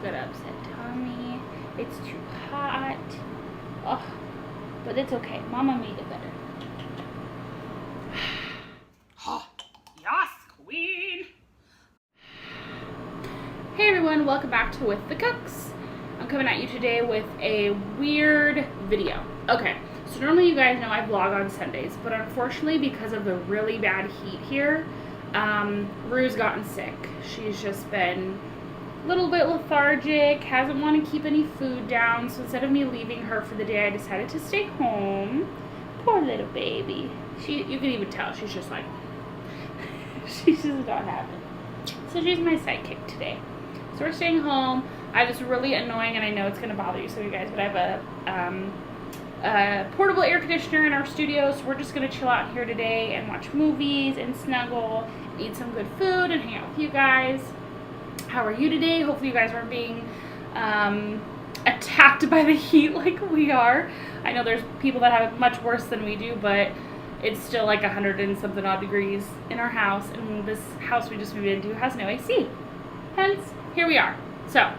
got an upset tummy. It's too hot. Oh, but it's okay. Mama made it better. Yes, queen. Hey everyone, welcome back to With the Cooks. I'm coming at you today with a weird video. Okay, so normally you guys know I vlog on Sundays, but unfortunately because of the really bad heat here, Rue's gotten sick. She's just been a little bit lethargic, hasn't wanted to keep any food down, so instead of me leaving her for the day, I decided to stay home. Poor little baby. You can even tell, she's just like, she's just not happy. So she's my sidekick today. So we're staying home. I have this really annoying, and I know it's going to bother you some of you guys, but I have a portable air conditioner in our studio, so we're just going to chill out here today and watch movies and snuggle and eat some good food and hang out with you guys. How are you today? Hopefully you guys aren't being attacked by the heat like we are. I know there's people that have it much worse than we do, but it's still like 100 and something odd degrees in our house, and this house we just moved into has no AC. Hence, here we are. So,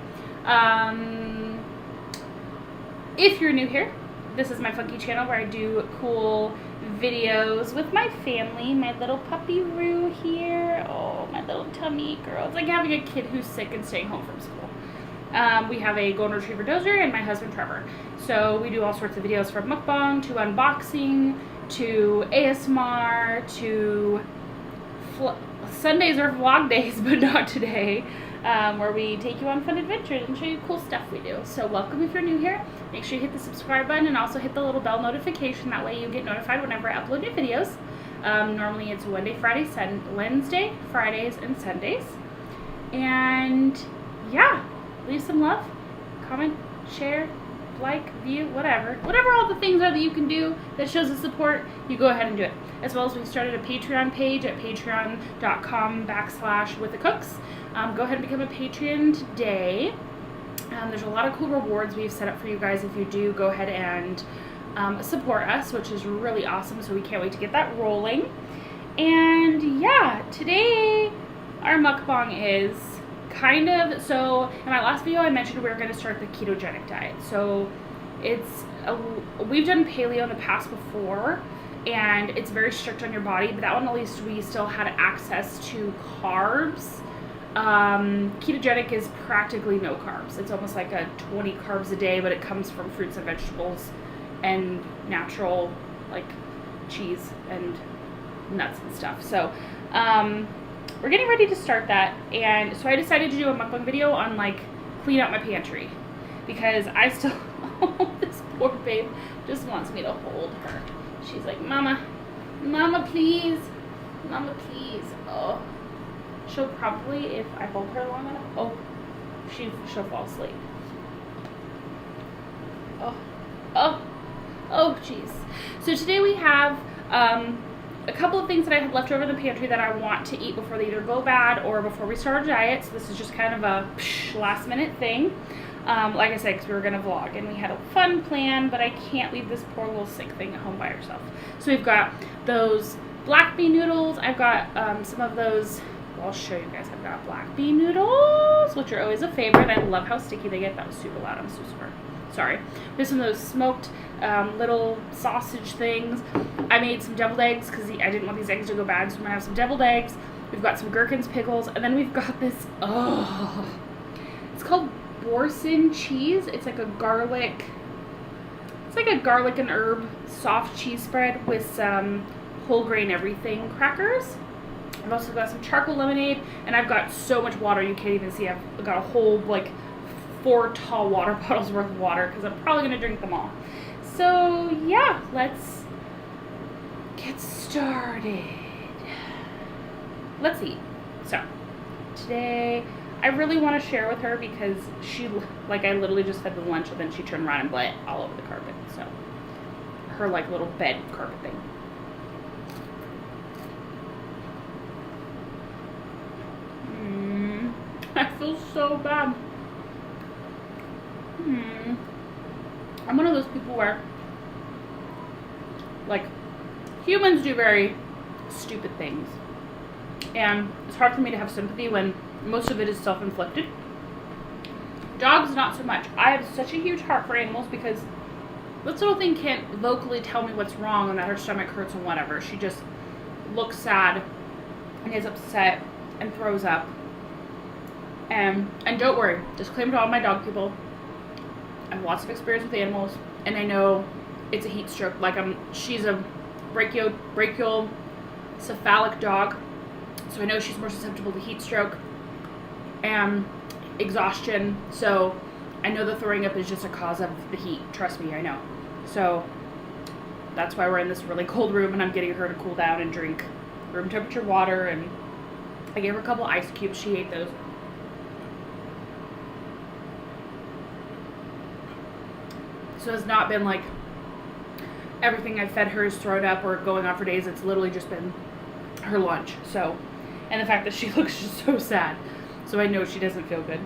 if you're new here, this is my funky channel where I do cool videos with my family. My little puppy Rue here. Oh, my little tummy girl. It's like having a kid who's sick and staying home from school. We have a golden retriever Dozer and my husband Trevor. So we do all sorts of videos from mukbang to unboxing to ASMR to Sundays are vlog days, but not today, where we take you on fun adventures and show you cool stuff we do. So welcome if you're new here. Make sure you hit the subscribe button and also hit the little bell notification. That way you get notified whenever I upload new videos. Normally it's Wednesday, Fridays, and Sundays. And yeah, leave some love, comment, share, like, view, whatever all the things are that you can do that shows the support, you go ahead and do it. As well as we started a Patreon page at patreon.com/withthecooks. Go ahead and become a patron today. There's a lot of cool rewards we've set up for you guys if you do go ahead and support us, which is really awesome, so we can't wait to get that rolling. And yeah, today our mukbang is so in my last video I mentioned we were going to start the ketogenic diet. So we've done paleo in the past before, and it's very strict on your body, but that one at least we still had access to carbs. Ketogenic is practically no carbs. It's almost like a 20 carbs a day, but it comes from fruits and vegetables and natural like cheese and nuts and stuff. So we're getting ready to start that, and so I decided to do a mukbang video on like clean out my pantry, because I still this poor babe just wants me to hold her. She's like, mama please, mama please. Oh, she'll probably, if I hold her long enough, she'll fall asleep. Oh jeez. So today we have a couple of things that I had left over in the pantry that I want to eat before they either go bad or before we start our diet. So this is just kind of a last minute thing. Like I said, because we were going to vlog and we had a fun plan, but I can't leave this poor little sick thing at home by herself. So we've got those black bean noodles. I've got some of those, well, I'll show you guys. I've got black bean noodles, which are always a favorite. I love how sticky they get. That was super loud. I'm so sorry. There's some of those smoked little sausage things. I made some deviled eggs because I didn't want these eggs to go bad, so I'm going to have some deviled eggs. We've got some gherkins, pickles, and then we've got this, it's called Boursin cheese. It's like a garlic and herb soft cheese spread with some whole grain everything crackers. I've also got some charcoal lemonade, and I've got so much water you can't even see. I've got a whole like 4 tall water bottles worth of water because I'm probably going to drink them all. So yeah, let's get started. Let's eat. So today I really want to share with her because I literally just fed the lunch and then she turned around and bled all over the carpet. So her like little bed carpet thing. I feel so bad. I'm one of those people where like humans do very stupid things, and it's hard for me to have sympathy when most of it is self-inflicted. Dogs, not so much. I have such a huge heart for animals because this little thing can't vocally tell me what's wrong and that her stomach hurts and whatever. She just looks sad and is upset and throws up. And don't worry, disclaimer to all my dog people. I have lots of experience with animals, and I know it's a heat stroke. Like she's a brachial cephalic dog, so I know she's more susceptible to heat stroke and exhaustion. So I know the throwing up is just a cause of the heat. Trust me, I know. So that's why we're in this really cold room, and I'm getting her to cool down and drink room temperature water. And I gave her a couple ice cubes. She ate those. So it's not been like everything I've fed her is thrown up or going on for days. It's literally just been her lunch. So, and the fact that she looks just so sad. So I know she doesn't feel good.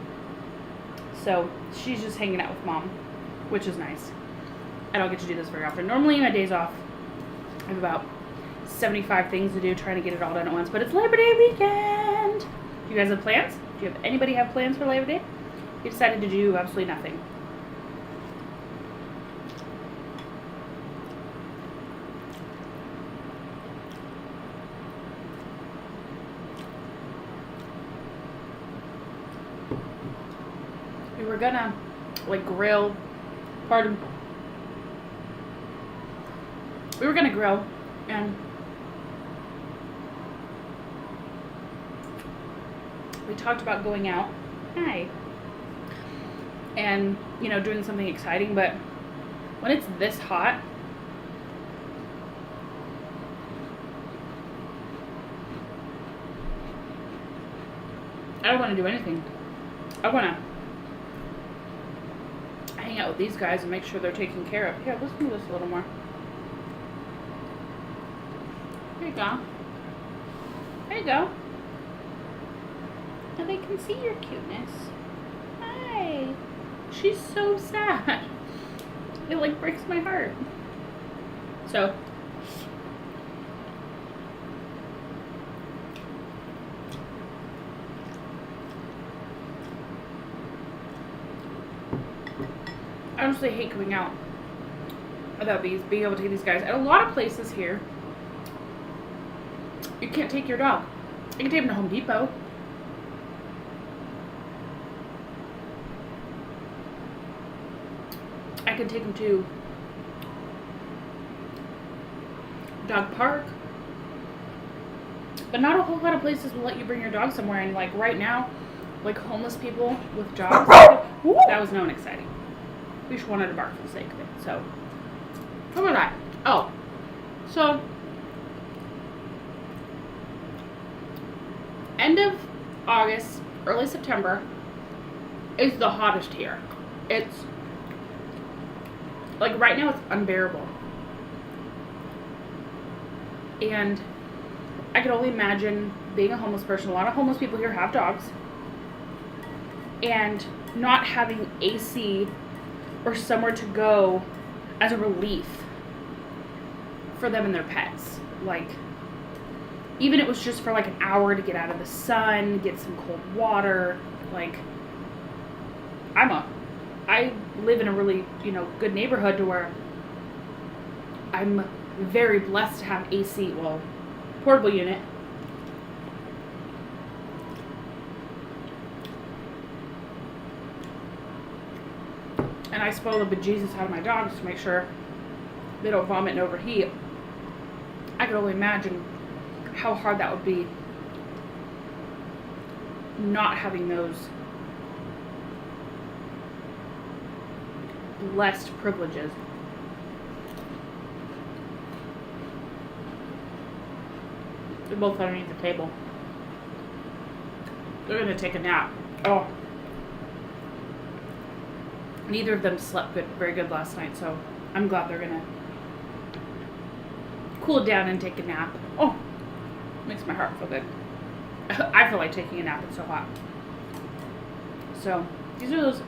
So she's just hanging out with Mom, which is nice. I don't get to do this very often. Normally my days off, I have about 75 things to do, trying to get it all done at once. But it's Labor Day weekend. Do you guys have plans? Do you have anybody have plans for Labor Day? We decided to do absolutely nothing. We were gonna grill, we were gonna grill, and we talked about going out, and doing something exciting, but when it's this hot, I don't want to do anything. I want to hang out with these guys and make sure they're taken care of. Here, let's move this a little more. There you go. There you go. Now they can see your cuteness. Hi. She's so sad. It breaks my heart. So I honestly hate going out without being able to take these guys. At a lot of places here, you can't take your dog. You can take him to Home Depot. I can take him to dog park. But not a whole lot of places will let you bring your dog somewhere. And right now, homeless people with dogs, that was no exciting. We just wanted to bark for the sake of it. So, what was that? Oh, so end of August, early September is the hottest here. It's right now it's unbearable. And I can only imagine being a homeless person. A lot of homeless people here have dogs. And not having AC or somewhere to go as a relief for them and their pets. Even it was just for an hour to get out of the sun, get some cold water. I live in a really, good neighborhood to where I'm very blessed to have AC, portable unit. And I spoil the bejesus out of my dogs to make sure they don't vomit and overheat. I can only imagine how hard that would be not having those blessed privileges. They're both underneath the table. They're gonna take a nap. Oh. Neither of them slept very good last night, so I'm glad they're gonna cool down and take a nap. Oh, makes my heart feel good. I feel like taking a nap, it's so hot. So, these are those.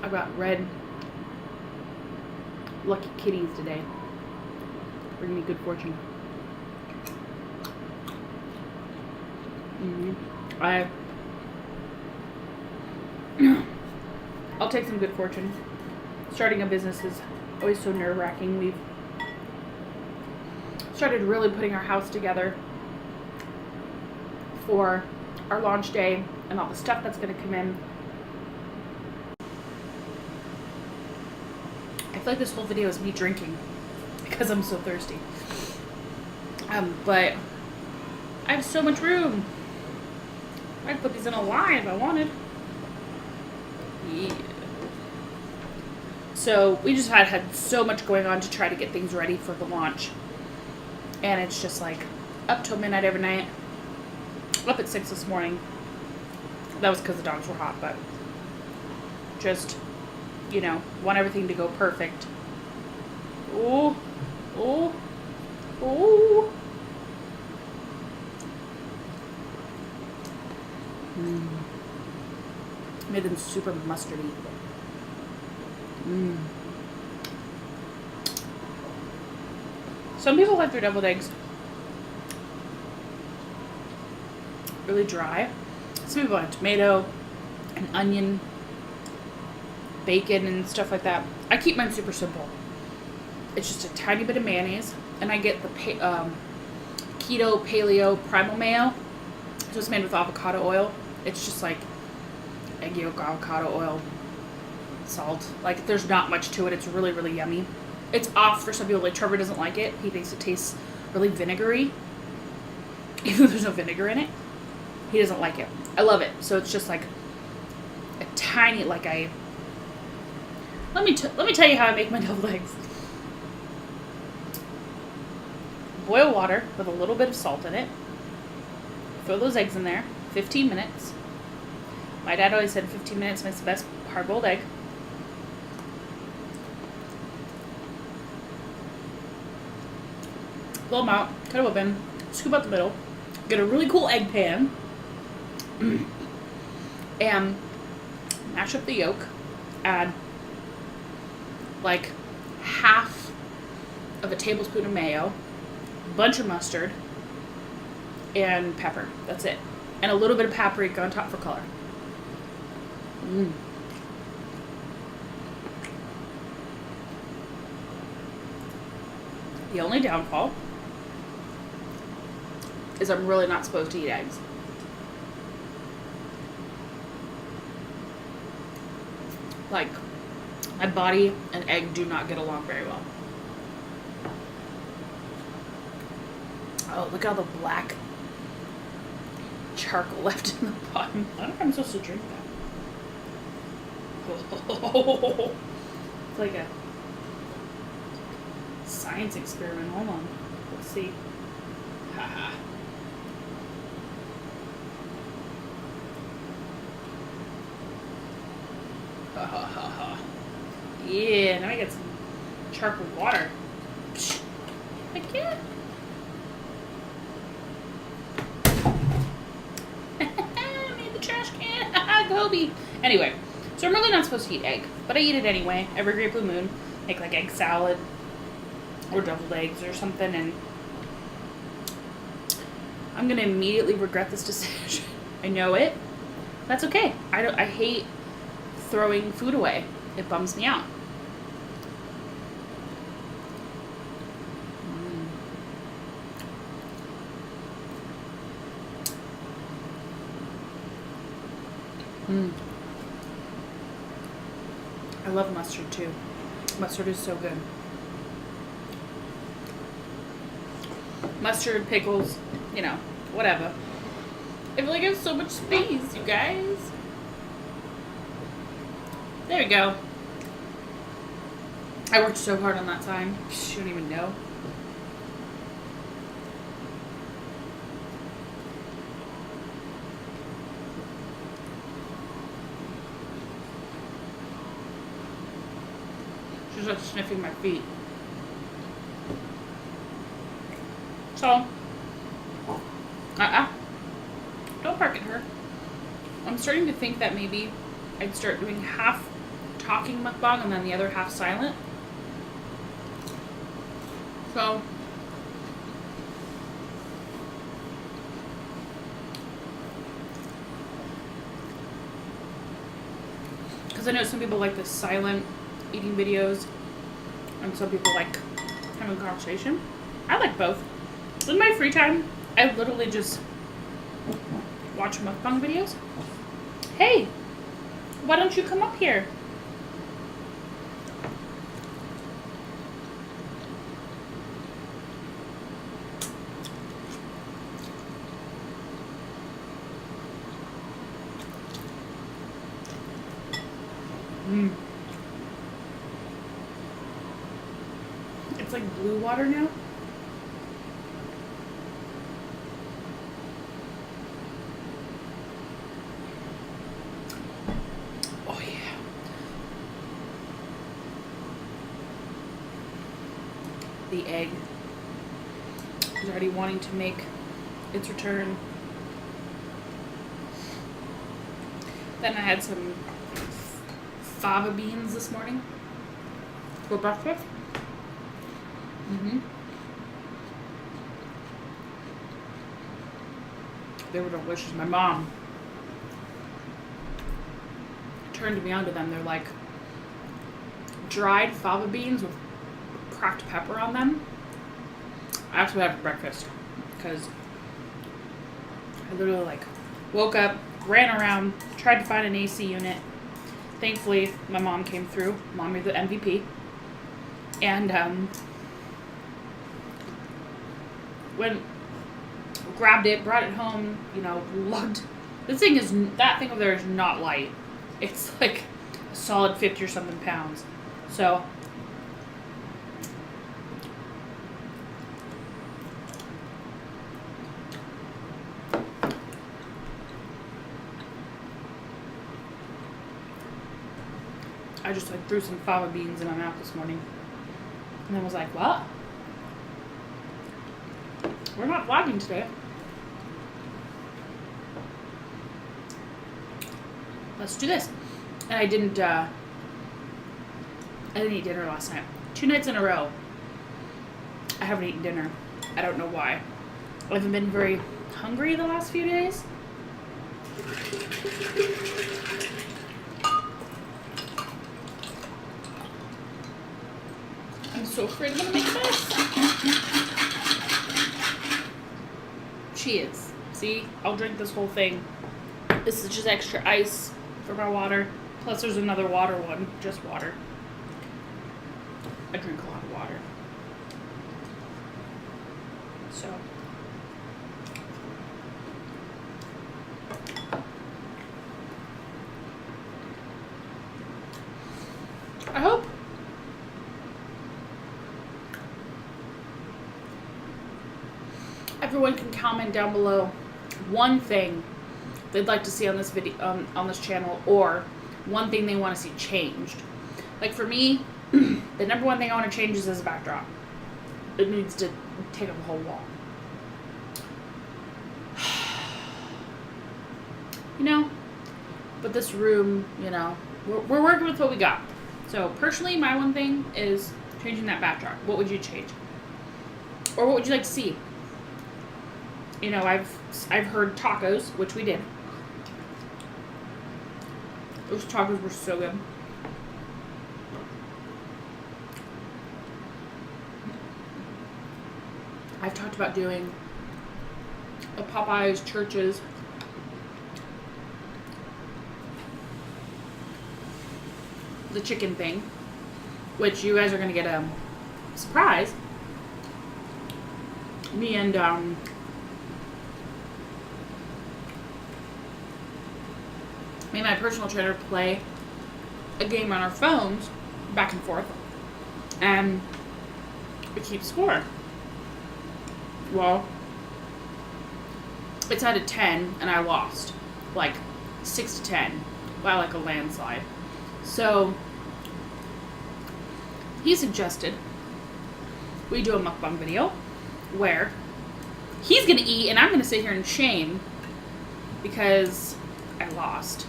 I got red lucky kitties today. Bring me good fortune. I'll take some good fortune. Starting a business is always so nerve-wracking. We've started really putting our house together for our launch day and all the stuff that's going to come in. I feel like this whole video is me drinking because I'm so thirsty. But I have so much room. I could put these in a line if I wanted. Yeah. So we just had so much going on to try to get things ready for the launch. And it's just like up till midnight every night. Up at 6 this morning. That was because the dogs were hot, but just, you know, want everything to go perfect. Ooh. Ooh. Ooh. Made them super mustardy. Some people like their deviled eggs really dry. Some people like tomato and onion, bacon and stuff like that. I keep mine super simple. It's just a tiny bit of mayonnaise, and I get the keto paleo primal mayo. So it's made with avocado oil. It's just like egg yolk, avocado oil, salt. Like, there's not much to it. It's really, really yummy. It's off for some people. Like, Trevor doesn't like it. He thinks it tastes really vinegary. Even though there's no vinegar in it, he doesn't like it. I love it. So it's just like a tiny, like let me tell you how I make my deviled eggs. Boil water with a little bit of salt in it. Throw those eggs in there. 15 minutes. My dad always said 15 minutes makes the best hard-boiled egg. Blow them out, cut them open, scoop out the middle, get a really cool egg pan, and mash up the yolk, add like half of a tablespoon of mayo, a bunch of mustard, and pepper. That's it. And a little bit of paprika on top for color. The only downfall is I'm really not supposed to eat eggs. Like, my body and egg do not get along very well. Oh, look at all the black charcoal left in the bottom. I don't know if I'm supposed to drink that. Oh, it's like a science experiment. Hold on. Let's see. Haha. Ha ha ha ha. Yeah, now I get some charcoal water. Heck yeah. Made the trash can. Kobe. Anyway, so I'm really not supposed to eat egg, but I eat it anyway. Every great blue moon, make like egg salad or deviled eggs or something, and I'm gonna immediately regret this decision. I know it. That's okay. I hate throwing food away. It bums me out. I love mustard too. Mustard is so good. Mustard, pickles, you know, whatever. I feel like I have so much space, you guys. There we go. I worked so hard on that sign. You don't even know. She's like sniffing my feet. So, don't bark at her. I'm starting to think that maybe I'd start doing half talking mukbang and then the other half silent. So because I know some people like the silent eating videos and some people like having a conversation. I like both. In my free time, I literally just watch mukbang videos. Hey, why don't you come up here? It's like blue water now. Oh yeah. The egg is already wanting to make its return. Then I had some fava beans this morning for breakfast. They were delicious. My mom turned me onto them. They're like dried fava beans with cracked pepper on them. I actually had it for breakfast because I literally like woke up, ran around, tried to find an AC unit. Thankfully, my mom came through. Mommy, the MVP. And when grabbed it, brought it home, you know, lugged. That thing over there is not light. It's like a solid 50 or something pounds. So I just like threw some fava beans in my mouth this morning. And I was like, what? We're not vlogging today. Let's do this. And I didn't eat dinner last night. 2 nights in a row. I haven't eaten dinner. I don't know why. I haven't been very hungry the last few days. I'm so afraid I'm gonna make this. Cheers. See? I'll drink this whole thing. This is just extra ice for my water. Plus there's another water one. Just water. I drink a lot of water. So. I hope everyone can comment down below one thing they'd like to see on this video, on this channel, or one thing they want to see changed. Like for me, the number one thing I want to change is this backdrop. It needs to take up the whole wall. You know, but this room, you know, we're working with what we got. So personally, my one thing is changing that backdrop. What would you change? Or what would you like to see? You know, I've heard tacos, which we did. Those tacos were so good. I've talked about doing a Popeyes, Church's, the chicken thing, which you guys are going to get a surprise. Me and me and my personal trainer play a game on our phones back and forth, and we keep score. Well, it's out of 10 and I lost like 6-10 by like a landslide. So he suggested we do a mukbang video where he's gonna eat and I'm gonna sit here in shame because I lost.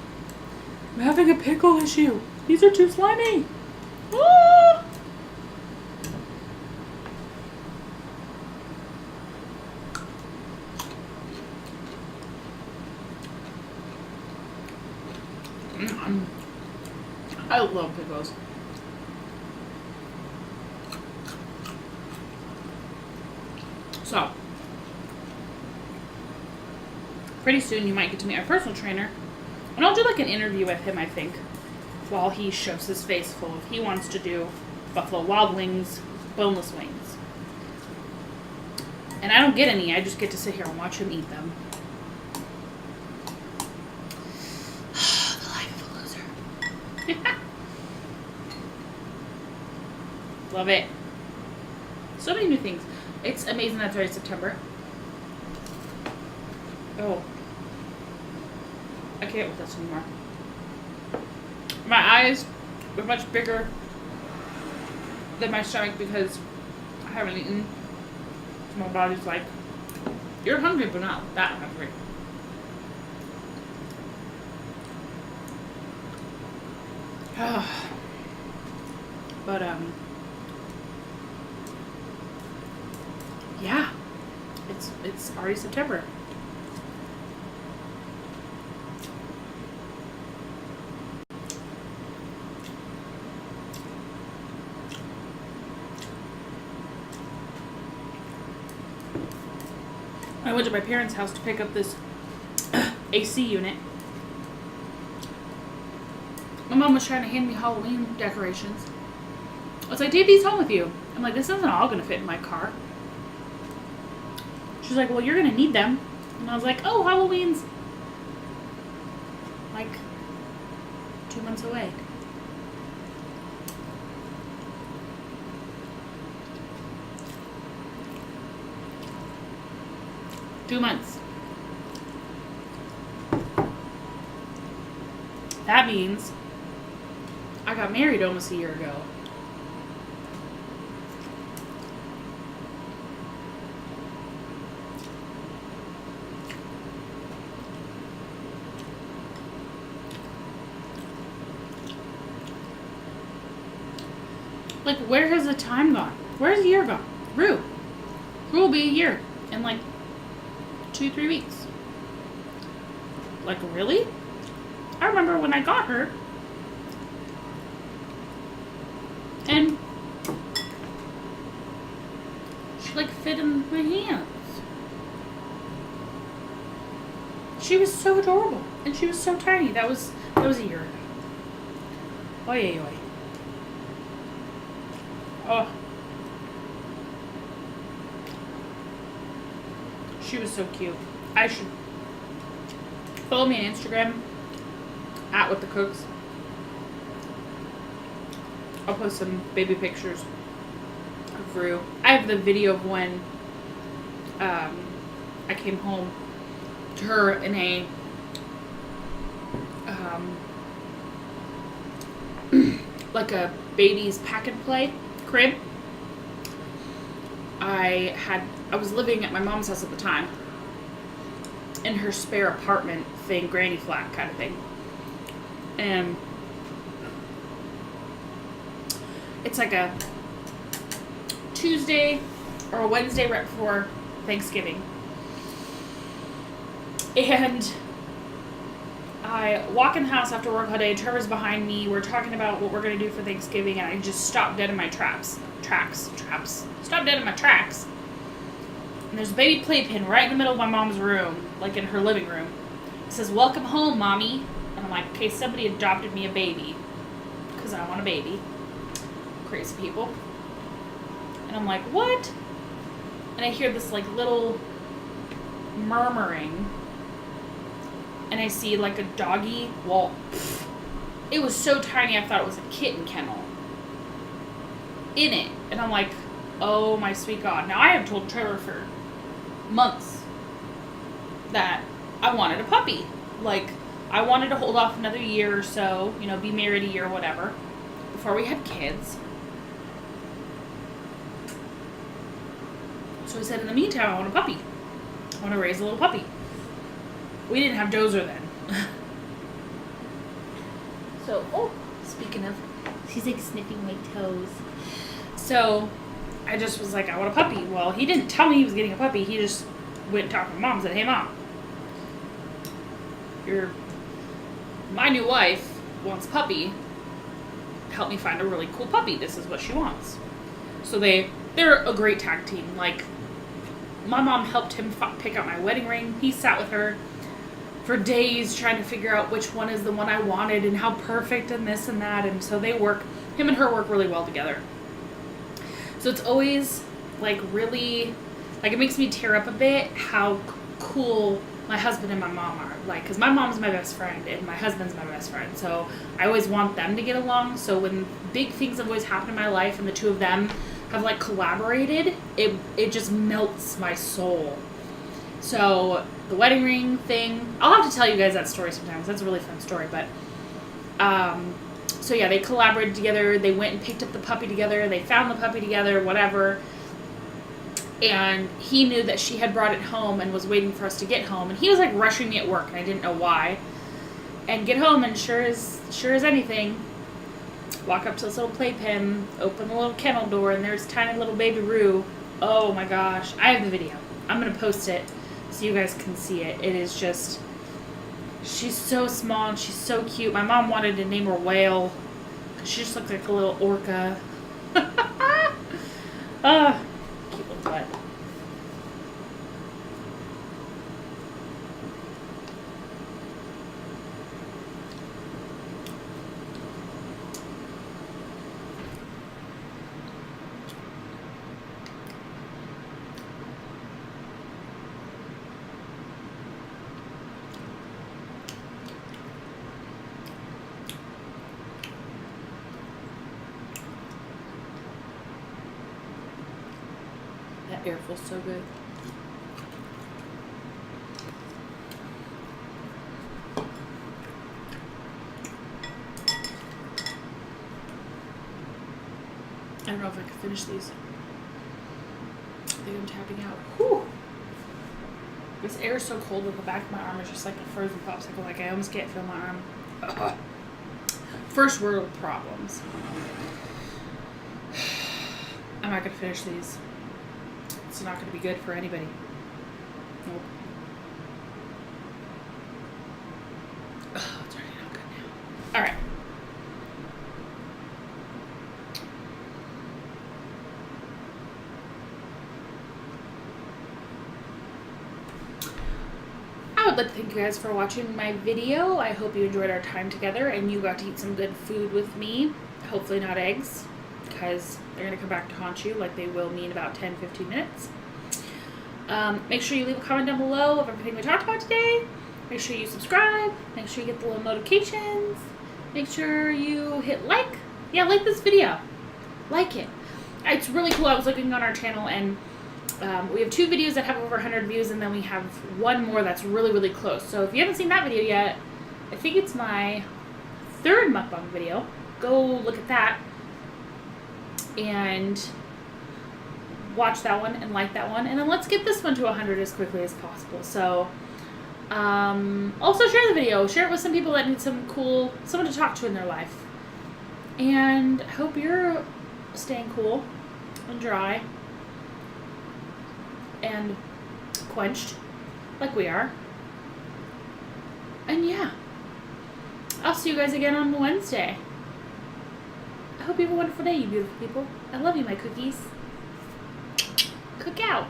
I'm having a pickle issue. These are too slimy. Ah! I love pickles. So, pretty soon you might get to meet our personal trainer. And I'll do like an interview with him, I think, while he shoves his face full of, he wants to do Buffalo Wild Wings, boneless wings. And I don't get any, I just get to sit here and watch him eat them. The life of a loser. Love it. So many new things. It's amazing that's already September. Oh. I can't with this anymore. My eyes are much bigger than my stomach because I haven't eaten. My body's like, you're hungry, but not that hungry. But, yeah. It's already September. I went to my parents' house to pick up this AC unit. My mom was trying to hand me Halloween decorations. I was like, take these home with you. I'm like, this isn't all going to fit in my car. She's like, well, you're going to need them. And I was like, oh, Halloween's like 2 months away. Two months. That means I got married almost a year ago. Like, where has the time gone? Where's the year gone? Rue will be a year in like 2-3 weeks. Like, really? I remember when I got her and she like fit in my hands. She was so adorable and she was so tiny. That was a year ago. Oy, oy. Oh. She was so cute. I should follow me on Instagram @WhatTheCooks. I'll post some baby pictures of Rue. I have the video of when I came home to her in a like a baby's pack and play crib. I was living at my mom's house at the time in her spare apartment thing, granny flat kind of thing. And it's like a Tuesday or a Wednesday right before Thanksgiving. And I walk in the house after work all day. Trevor's behind me. We're talking about what we're going to do for Thanksgiving, and I just stopped dead in my tracks. Stopped dead in my tracks. And there's a baby playpen right in the middle of my mom's room, like in her living room. It says, "Welcome home, Mommy." And I'm like, okay, somebody adopted me a baby. Because I want a baby. Crazy people. And I'm like, what? And I hear this like little murmuring. And I see like a doggy. Well, it was so tiny I thought it was a kitten kennel in it. And I'm like, oh my sweet God. Now I have told Trevor for months that I wanted a puppy. Like, I wanted to hold off another year or so, you know, be married a year or whatever, before we had kids. So I said, in the meantime, I want a puppy. I want to raise a little puppy. We didn't have Dozer then. So, Speaking of, she's like sniffing my toes. So I just was like, I want a puppy. Well, he didn't tell me he was getting a puppy. He just went and talked to mom and said, hey mom, my new wife wants a puppy. Help me find a really cool puppy. This is what she wants. So they're a great tag team. Like, my mom helped him pick out my wedding ring. He sat with her for days trying to figure out which one is the one I wanted and how perfect and this and that. And so him and her work really well together. So it's always like really, like, it makes me tear up a bit how cool my husband and my mom are. Like, because my mom's my best friend and my husband's my best friend. So I always want them to get along. So when big things have always happened in my life and the two of them have like collaborated, it just melts my soul. So the wedding ring thing, I'll have to tell you guys that story sometimes. That's a really fun story. But so yeah, they collaborated together. They went and picked up the puppy together. They found the puppy together, whatever. And he knew that she had brought it home and was waiting for us to get home. And he was like rushing me at work, and I didn't know why. And get home, and sure as anything, walk up to this little playpen, open the little kennel door, and there's tiny little baby Roo. Oh my gosh. I have the video. I'm going to post it so you guys can see it. It is just, she's so small and she's so cute. My mom wanted to name her Whale because she just looked like a little orca. Cute little butt. That air feels so good. I don't know if I can finish these. I think I'm tapping out. Whew. This air is so cold that the back of my arm is just like a frozen popsicle. Like, I almost can't feel my arm. Ugh. First world problems. I'm not going to finish these. It's not going to be good for anybody. Nope. Oh, it's already not good now. Alright. I would like to thank you guys for watching my video. I hope you enjoyed our time together and you got to eat some good food with me. Hopefully not eggs, because they're going to come back to haunt you like they will me in about 10-15 minutes. Make sure you leave a comment down below of everything we talked about today. Make sure you subscribe. Make sure you get the little notifications. Make sure you hit like. Yeah, like this video. Like it. It's really cool. I was looking on our channel, and we have 2 videos that have over 100 views, and then we have 1 more that's really, really close. So if you haven't seen that video yet, I think it's my 3rd mukbang video. Go look at that and watch that one and like that one, and then let's get this one to 100 as quickly as possible. So also share the video, share it with some people that need someone to talk to in their life, and I hope you're staying cool and dry and quenched like we are. And yeah, I'll see you guys again on Wednesday. I hope you have a wonderful day, you beautiful people. I love you, my cookies. Cook out.